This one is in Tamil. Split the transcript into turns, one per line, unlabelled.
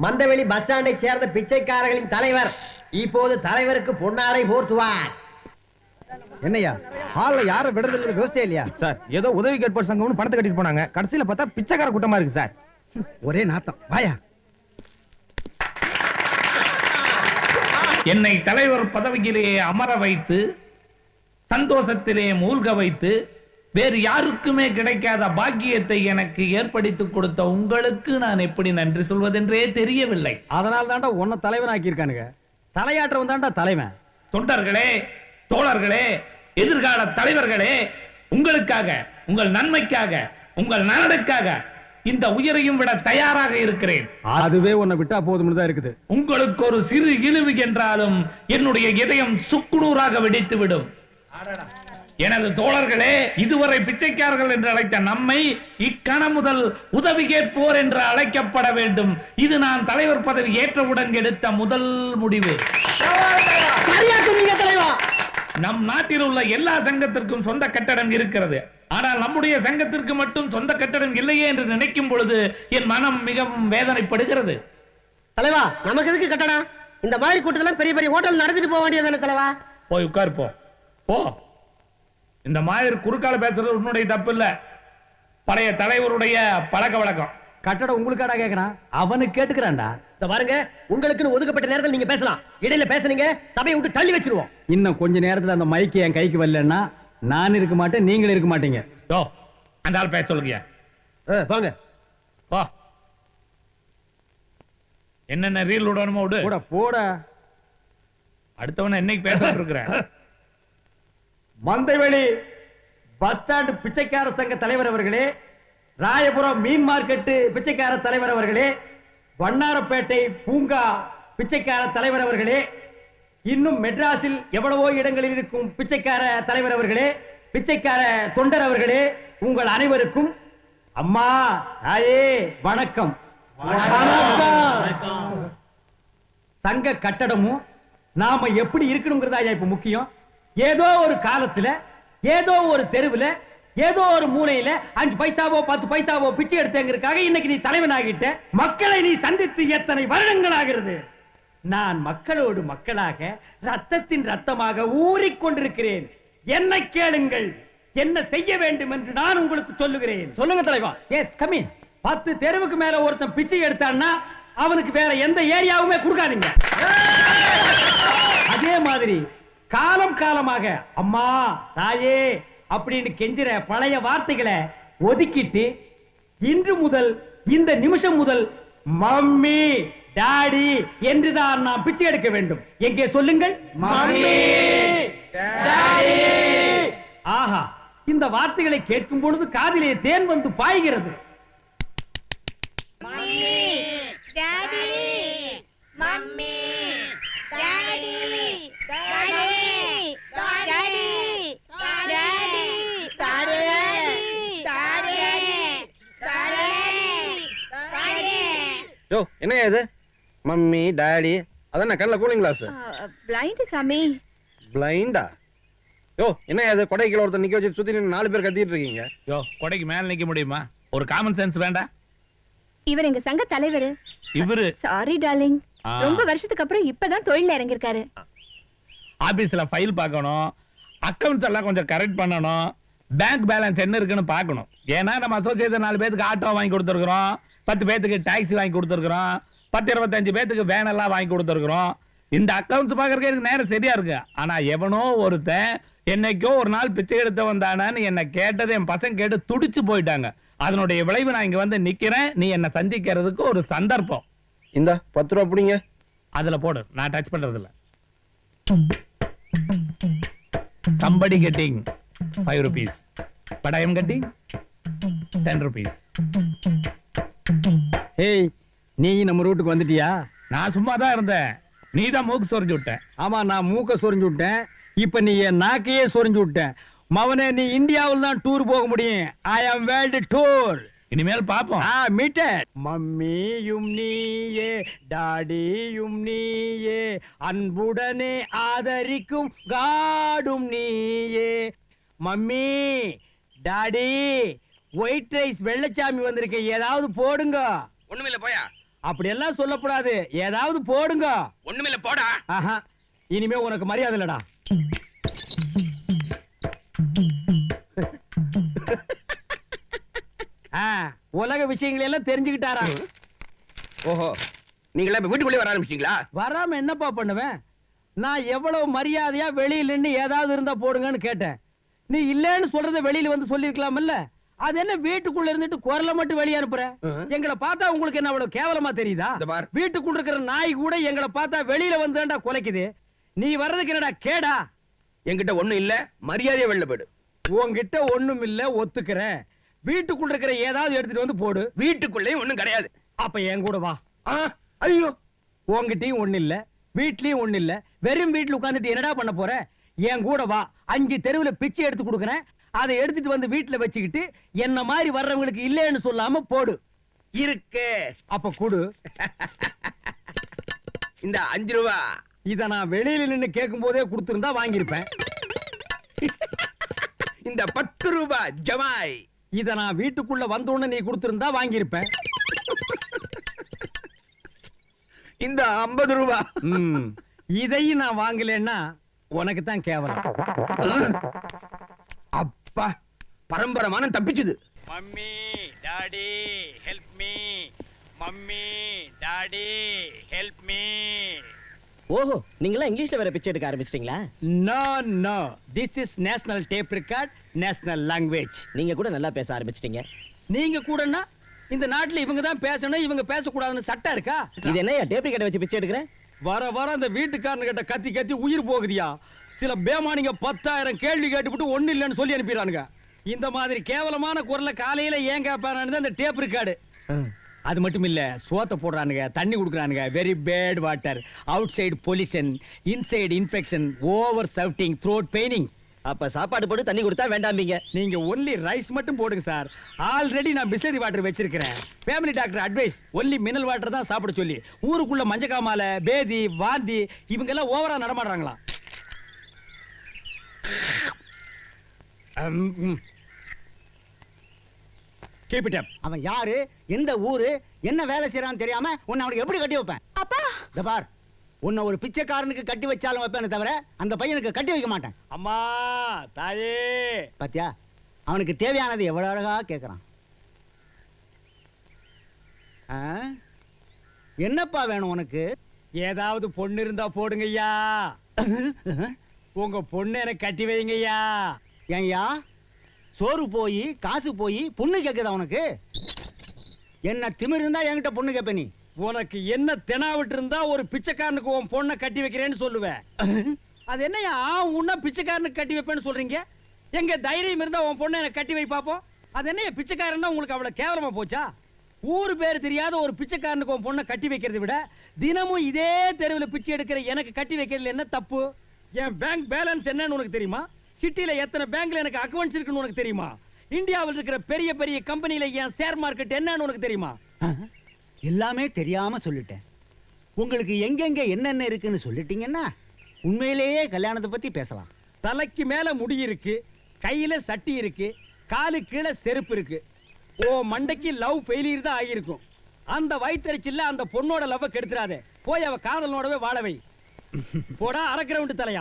மந்தவெளி பஸ் ஸ்டாண்டை சேர்ந்த பிச்சைக்காரர்களின் தலைவர் இப்போது தலைவருக்கு பொன்னாடை போர்த்துவார்.
என்னையா ஹால்ல யாரை விடுறதுல யோசிச்சே இல்லையா
சார்? ஏதோ உதவி கேட்போர் சங்கம்னு பணத்தை கட்டிட்டு போனாங்க, கடைசியில பார்த்தா பிச்சைக்கார கூட்டமா இருக்கு சார்.
ஒரே நாத்தம். வாயா.
என்னை தலைவர் பதவியிலே அமர வைத்து சந்தோஷத்திலே மூழ்க வைத்து வேறு யாருக்குமே கிடைக்காத பாக்கியத்தை எனக்கு ஏற்படுத்திக் கொடுத்த உங்களுக்கு நான் எப்படி நன்றி சொல்வதென்றே தெரியவில்லை.
அதனால தாண்டா உன்னை தலைவனாக்கி இருக்கானுங்க. தலையாற்றவன் தாண்டா தலைவன்.
தொண்டர்களே, தோழர்களே, எதிர்கால தலைவர்களே, உங்களுக்காக, உங்கள் நன்மைக்காக, உங்கள் நலனுக்காக இந்த உயிரையும் விட தயாராக இருக்கிறேன்.
அதுவே உன்னை விட்டா போதும்னு தான் இருக்குது.
உங்களுக்கு ஒரு சிறு இழிவு என்றாலும் என்னுடைய இதயம் சுக்குநூறாக வெடித்துவிடும். எனது தோழர்களே, இதுவரை பிச்சைக்காரர்கள் என்று அழைத்த நம்மை இக்கணம் முதல் உதவி கேட்போர் என்று அழைக்கப்பட வேண்டும். இது நான் தலைவர் பதவி ஏற்றவுடன் எடுத்த முதல் முடிவு. நம் நாட்டில் உள்ள எல்லா சங்கத்திற்கும் சொந்த கட்டடம் இருக்கிறது. ஆனால் நம்முடைய சங்கத்திற்கு மட்டும் சொந்த கட்டடம் இல்லையே என்று நினைக்கும் பொழுது என் மனம் மிகவும் வேதனைப்படுகிறது.
தலைவா, நமக்கு எதுக்கு கட்டடம்? இந்த மாதிரி கூட்டத்தில் பெரிய பெரிய ஹோட்டல் நடந்துட்டு போக வேண்டியதானே தலைவா?
போய் உட்கார் போ. போ. இந்த மாதிரி குறுக்கால பேசுறது உன்னுடைய தப்பு இல்ல, பழைய தலைவருடைய பழக்க வழக்கம்.
கட்டடம் உங்களுக்காடா கேக்குறான், அவனுக்கு கேட்டுக்கிறான்டா.
இந்த பாருங்க, உங்களுக்குன்னு ஒதுக்கப்பட்ட நேரத்தில் நீங்க பேசலாம். இடையில பேசுனீங்க சபையை விட்டு தள்ளி வச்சிருவோம்.
இன்னும் கொஞ்ச நேரத்துல அந்த மைக்கு என் கைக்கு வரலன்னா நான் இருக்க மாட்டேன், நீங்களும் இருக்க மாட்டீங்க.
அந்த ஆள் பேச சொல்லுங்க.
வாங்க.
போ. என்னென்ன ரீல் விடணுமோ விடு.
போட போட.
அடுத்தவன என்னைக்கு பேச இருக்கிறேன்.
மந்தைவெளி பஸ் ஸ்டாண்ட் பிச்சைக்கார சங்க தலைவர் அவர்களே, ராயபுரம் மீன் மார்க்கெட்டு பிச்சைக்கார தலைவர் அவர்களே, வண்ணாரப்பேட்டை பூங்கா பிச்சைக்கார தலைவர் அவர்களே, இன்னும் மெட்ராஸில் எவ்வளவோ இடங்களில் இருக்கும் பிச்சைக்கார தலைவர் அவர்களே, பிச்சைக்கார தொண்டர் அவர்களே, உங்கள் அனைவருக்கும் அம்மா தாயே வணக்கம். வணக்கம். சங்க கட்டடமும் நாம எப்படி இருக்கணுங்கிறதா இப்ப முக்கியம். ஏதோ ஒரு காலத்துல ஏதோ ஒரு தெருவுல ஏதோ ஒரு மூலையில 5 பைசாவோ 10 பைசாவோ பிச்சை எடுத்தேங்கிறதுக்காக இன்னைக்கு நீ தலைவனாகிட்ட. மக்களை நீ சந்தித்து எத்தனை வருடங்கள் ஆகிறது. நான் மக்களோடு மக்களாக ரத்தத்தின் ரத்தமாக ஊறிக்கொண்டிருக்கிறேன். என்ன கேளுங்கள், என்ன செய்ய வேண்டும் என்று நான் உங்களுக்கு சொல்லுகிறேன். சொல்லுங்க தலைவா. Yes come in. 10 தெருவுக்கு மேல ஒருத்தன் பிச்சை எடுத்தான்னா அவனுக்கு வேற எந்த ஏரியாவுமே கொடுக்காதீங்க. அதே மாதிரி காலம் காலமாக அம்மா தாயே அப்படின்னு கெஞ்சிற பழைய வார்த்தைகளை ஒதுக்கிட்டு இன்று முதல் இந்த நிமிஷம் முதல் மம்மி டாடி என்றுதான் நாம் பிச்சை எடுக்க வேண்டும். எங்கே சொல்லுங்கள், மம்மி டாடி. ஆஹா, இந்த வார்த்தைகளை கேட்கும் பொழுது காதிலே தேன் வந்து பாய்கிறது.
Mummy daddy mummy daddy daddy daddy daddy
யோ என்னையா இது? மம்மி டாடி அதான் கண்ணுல கூலிங் கிளாஸ்.
பிளைண்ட் சாமி.
பிளைண்டா? யோ என்னையா இது? கொடை கீழ ஒருத்தர் நிக்க வச்சு சுத்தி நின்னு 4 பேர் கத்திட்டு இருக்கீங்க.
யோ கொடைக்கு மேல நிக்க முடியுமா? ஒரு காமன் சென்ஸ் வேண்டாம்?
இவர் எங்க சங்க தலைவர்.
இவரு
சாரி டார்லிங், ரொம்ப வருஷத்துக்கு அப்புறம் இப்பதான் தொழில இறங்கிருக்காரு.
ஆபீஸ்ல ஃபைல் பார்க்கணும், அக்கவுண்ட்ஸ் எல்லாம் கொஞ்சம் கரெக்ட் பண்ணணும், பேங்க் பேலன்ஸ் என்ன இருக்குன்னு பார்க்கணும். ஏன்னா நம்ம அசோசியேஷன் 4 பேருக்கு ஆட்டோ வாங்கி கொடுத்துருக்கிறோம், 10 பேருக்கு டாக்ஸி வாங்கி கொடுத்துருக்கிறோம், 10-25 பேருக்கு வேன் எல்லாம் வாங்கி கொடுத்துருக்கிறோம். இந்த அக்கவுண்ட்ஸ் பார்க்கறதுக்கு எனக்கு நேரம் சரியா இருக்கு. ஆனா எவனோ ஒருத்தன் என்னைக்கோ ஒரு நாள் பிச்சை எடுத்து வந்தானு என்ன கேட்டது என் பசங்க கேட்டு துடிச்சு போயிட்டாங்க. அதனுடைய விளைவு நான் இங்க வந்து நிக்கிறேன். நீ என்ன சந்திக்கிறதுக்கு ஒரு சந்தர்ப்பம்.
இந்த 10 ரூபா பிடிங்க.
அதுல போடு, நான் டச் பண்றது இல்ல. Somebody getting 5 rupees, but I am getting 10 rupees.
ஏய், நீ நம்ம ரூட்டுக்கு வந்துட்டியா?
நான் சும்மா தான் இருந்தேன், நீ தான் மூக்கு சொரிஞ்சு விட்ட.
ஆமா, நான் மூக்க சொரிஞ்சு விட்டேன். இப்ப நீ என் நாக்கையே சொரிஞ்சு விட்ட. மவனே, நீ இந்தியாவில் தான் டூர் போக முடியும். ஐ ஆம் வேர்ல்டு டூர்.
இனிமேல் பாப்போம்.
மீட்டர். மம்மியும் நீயே டாடியும் நீயே, அன்புடனே ஆதரிக்கும் காடும் நீயே. Mummy daddy, white rice Vellachami வந்திருக்க, ஏதாவது போடுங்க.
ஒண்ணுமில்ல போயா.
அப்படி எல்லாம் சொல்லக்கூடாது, ஏதாவது போடுங்க.
ஒண்ணுமில்ல போடா.
ஆஹா, இனிமே உனக்கு மரியாதை இல்லடா. உலக விஷயங்களை எல்லாம் தெரிஞ்சுக்கிட்டாரா?
ஓஹோ, நீங்களா இப்ப வீட்டுக்குள்ளே வர ஆரம்பிச்சீங்களா?
வராம என்னப்பா பண்ணுவேன்? நான் எவ்வளவு மரியாதையா வெளியில நின்னு ஏதாவது இருந்தா போடுங்கன்னு கேட்டேன். நீ இல்லன்னு சொல்றத வெளியில வந்து சொல்லிருக்கலாம்ல. அது என்ன வீட்டுக்குள்ள இருந்துட்டு குரலை மட்டும் வெளியே அனுப்புற? எங்களை பார்த்தா உங்களுக்கு என்ன அவ்வளவு கேவலமா தெரியுதா? வீட்டுக்குள்ள இருக்கிற நாய் கூட எங்களை பார்த்தா வெளியில வந்துடா குலைக்குது. நீ வர்றதுக்கு என்னடா கேடா?
என்கிட்ட ஒண்ணும் இல்ல, மரியாதையா வெளில போயிடு.
உன்கிட்ட ஒண்ணும் இல்ல, ஒத்துக்கிறேன். வீட்டுக்குள்ள இருக்கிற ஏதாவது எடுத்துட்டு வந்து போடு.
வீட்டுக்குள்ளேயும் ஒண்ணும் கிடையாது.
அப்ப என் கூட வா.
ஐயோ,
உன்கிட்டயும் ஒண்ணு இல்ல, வீட்லயும் ஒண்ணு இல்ல, வெறும் வீட்டுல உட்கார்ந்துட்டு என்னடா பண்ண போற? என் கூட வா. 5 தெருவுல பிச்சை எடுத்து கொடுக்கறேன். அதை எடுத்துட்டு வந்து வீட்டுல வச்சுக்கிட்டு என்ன மாதிரி வர்றவங்களுக்கு இல்லன்னு சொல்லாம போடு.
இருக்கு.
அப்ப கொடு.
இந்த 5 ரூபா.
இத நான் வெளியில நின்னு கேட்கும் போதே கொடுத்திருந்தா வாங்கியிருப்பேன்.
இந்த 10 ரூபா ஜமாய்.
இத நான் வீட்டுக்குள்ள வந்த உடனே நீ கொடுத்திருந்தா வாங்கியிருப்பேன்.
இந்த 50 ரூபா.
இதையும் நான் வாங்கலன்னா உனக்கு தான் கேவலம்.
அப்பா, பரம்பரமான தப்பிச்சுது.
Mummy daddy help me, mummy daddy help me.
ஓஹோ, நீங்களா இங்கிலீஷ்ல வேற பிச்சை எடுக்க ஆரம்பிச்சிட்டீங்களா?
No no, this is national tape record, national language.
நீங்க கூட நல்லா பேச ஆரம்பிச்சிட்டீங்க.
நீங்க கூடனா இந்த நாட்டுல இவங்க தான் பேசணும், இவங்க பேசக்கூடாதுன்னு சட்டம் இருக்கா?
இது என்ன டேப் ரெக்கார்டை வச்சு பிச்சை எடுக்கிறேன்?
வர வர அந்த வீட்டுக்காரனு கிட்ட கத்தி கத்தி உயிர் போகுதியா. சில பேமானிங்க 10,000 கேள்வி கேட்டுவிட்டு ஒண்ணு இல்லைன்னு சொல்லி அனுப்பிடுறானுங்க. இந்த மாதிரி கேவலமான குரல்ல காலையில ஏன் கேட்பானு அந்த டேப் ரெக்கார்டு. அது மட்டும் இல்ல, சோத்த போடுறானுங்க, தண்ணி குடுக்குறானுங்க, very bad water, outside pollution, inside infection, over shouting, throat paining.
அப்ப சாப்பாடு போட்டு தண்ணி கொடுத்தா வேண்டாம்பீங்க.
நீங்க ஒன்லி ரைஸ் மட்டும் போடுங்க சார். ஆல்ரெடி நான் பிஸ்லரி வாட்டர் வச்சிருக்கிறேன். Family doctor advice only mineral water தான் சாப்பிட சொல்லி. ஊருக்குள்ள மஞ்சக்காமால, பேதி, வாந்தி இவங்க எல்லாம் ஓவரா நடமாடுறாங்களா? Keep it up.
அவன் யாரு, எந்த ஊரு, என்ன வேலை செய்யறான்னு தெரியாம உன்னை அவனுக்கு எப்படி கட்டி வைப்பேன்?
அப்பா
இந்த பார், உன்னை ஒரு பிச்சைக்காரனுக்கு கட்டி வச்சாலும் வைப்பேனே தவிர அந்த பையனுக்கு கட்டி வைக்க மாட்டேன்.
அம்மா தாயே,
பாத்தியா, அவனுக்கு தேவையானது எவ்வளவு அழகா கேக்குறான். ஆ? என்னப்பா வேணும் உனக்கு?
ஏதாவது பொண்ணு இருந்தா போடுங்கய்யா. உங்க பொண்ணு எனக்கு கட்டி வைங்கய்யா.
ஏன்யா, சோறு போய் காசு போய் பொண்ணு கேக்குதா உனக்கு? என்ன திமிரு இருந்தா என்கிட்ட பொண்ணு கேப்ப நீ?
உனக்கு என்ன தெனாவிட்டு இருந்தா ஒரு பிச்சைக்காரனுக்கு உன் பொண்ணை கட்டி வைக்கிறேன்னு சொல்லுவேன். அது என்னையா உன்ன பிச்சைக்காரனுக்கு கட்டி வைப்பேன்னு சொல்றீங்க? எங்க தைரியம் இருந்தா உன் பொண்ணை எனக்கு கட்டி வை பாப்போம். அது என்னையா பிச்சைக்காரன் உங்களுக்கு அவ்வளவு கேவலமா போச்சா? ஊரு பேர் தெரியாத ஒரு பிச்சைக்காரனுக்கு உன் பொண்ணை கட்டி வைக்கிறதை விட தினமும் இதே தெருவில் பிச்சை எடுக்கிற எனக்கு கட்டி வைக்கிறதுல என்ன தப்பு? என் பேங்க் பேலன்ஸ் என்னன்னு உனக்கு தெரியுமா? சிட்டில எத்தனை பேங்க்ல எனக்கு அக்கவுண்ட்ஸ் இருக்குன்னு உனக்கு தெரியுமா? இந்தியாவில் இருக்கிற பெரிய பெரிய கம்பெனில என் ஷேர் மார்க்கெட் என்னன்னு உனக்கு தெரியுமா?
எல்லாமே தெரியாம சொல்லிட்டேன். உங்களுக்கு எங்கெங்க என்னென்ன இருக்குன்னு சொல்லிட்டீங்கன்னா உண்மையிலேயே கல்யாணத்தை பத்தி பேசலாம்.
தலைக்கு மேல முடி இருக்கு, கையில சட்டி இருக்கு, காலு கீழே செருப்பு இருக்கு. ஓ மண்டைக்கு லவ் ஃபெயிலியர் தான் ஆகியிருக்கும். அந்த வயிற்றுச்சில்ல அந்த பொண்ணோட லவ் கெடுத்துறாதே. போய் அவ காதலனோடவே வாழவை. போடா அரக்கிரவுண்டு தலையா.